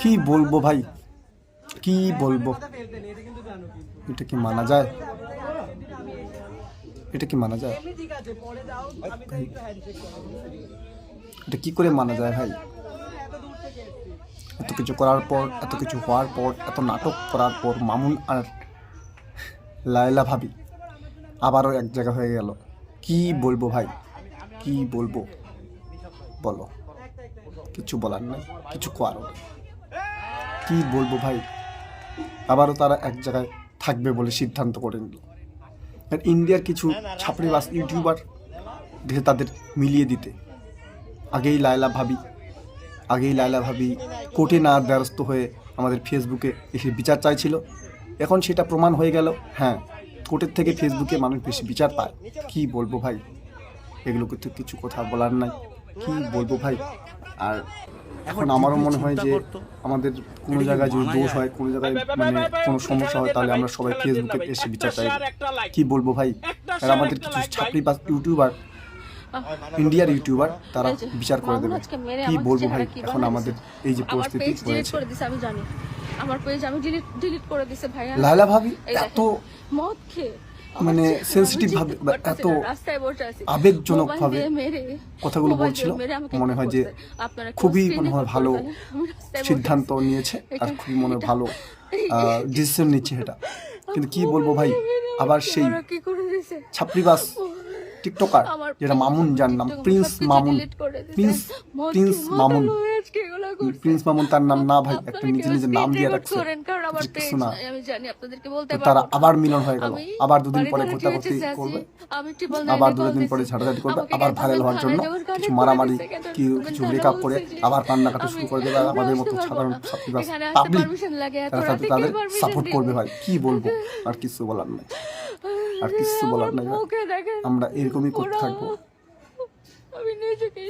কি বলবো ভাই, কি বলবো? এটা কি মানা যায়? এটা কি মানা যায়? এটা কি করে মানা যায় ভাই? এত কিছু করার পর, এত কিছু হওয়ার পর, এত নাটক করার পর মামুন আর লায়লা ভাবি আবারও এক জায়গা হয়ে গেল। কি বলবো ভাই, কি বলবো বলো? কিছু বলার নেই, কিছু করার নেই। কি বলবো ভাই? আবারও তারা এক জায়গায় থাকবে বলে সিদ্ধান্ত করে নিল। আর ইন্ডিয়ার কিছু ছাপড়িবাজ ইউটিউবার দেখে তাদের মিলিয়ে দিতে আগেই লায়লা ভাবি কোর্টে না দ্বারস্থ হয়ে আমাদের ফেসবুকে এসে বিচার চাইছিল। এখন সেটা প্রমাণ হয়ে গেল, হ্যাঁ, কোর্টের থেকে ফেসবুকে মানুষ বেশি বিচার পায়। কি বলবো ভাই, এগুলোকে তো কিছু কথা বলার নাই। কি বলবো ভাই? আর এখন আমারও মনে হয় যে আমাদের কোনো জায়গায় যদি দোষ হয়, কোনো জায়গায় মানে কোনো সমস্যা হয়, তাহলে আমরা সবাই ফেসবুকে এসে বিচার চাই। কি বলবো ভাই? আর আমাদের কিছু ছাপড়িবাজ ইউটিউবার, ইন্ডিয়ার ইউটিউবার, তারা বিচার করে দেবে। কি বলবো ভাই? এখন আমাদের এই যে পরিস্থিতি হয়েছে, আমি জানি আমার পেজ আমি ডিলিট করে দিয়েছে ভাইয়া। লায়লা ভাবি এত মদ খেয়ে মানে সেন্সিটিভ ভাবে, এত আবেগজনক ভাবে কথাগুলো বলছিল, মনে হয় যে খুবই মনে হয় ভালো সিদ্ধান্ত নিয়েছে আর খুবই মনে হয় ভালো ডিসিশন নিচ্ছে এটা। কিন্তু কি বলবো ভাই, আবার সেই ছাপড়িবাজ টিকটকার যেটা মামুন, যার নাম প্রিন্স মামুন, প্রিন্স মামুন তার নাম না ভাই, একটা নিজের নাম দিয়ে রাখছে কিছু না। তারা আবার মিলন হয়ে গেল, আবার দুদিন পরে ঘোরাঘুরি করবে, আবার দুদিন পরে ঝাঁটাঝাঁটি করবে, আবার ভাইরাল হওয়ার জন্য কিছু মারামারি, কিছু ব্রেকআপ করে আবার কান্নাকাটি শুরু করে দেবে। আমাদের মতো সাধারণ ছাত্রীবাস পাবলিক তাদের সাপোর্ট করবে ভাই। কি বলবো? আর কিছু বলার নাই, আর কিছু বলার নাই। আমরা এরকমই করতে থাকবো। আমি নিজেকে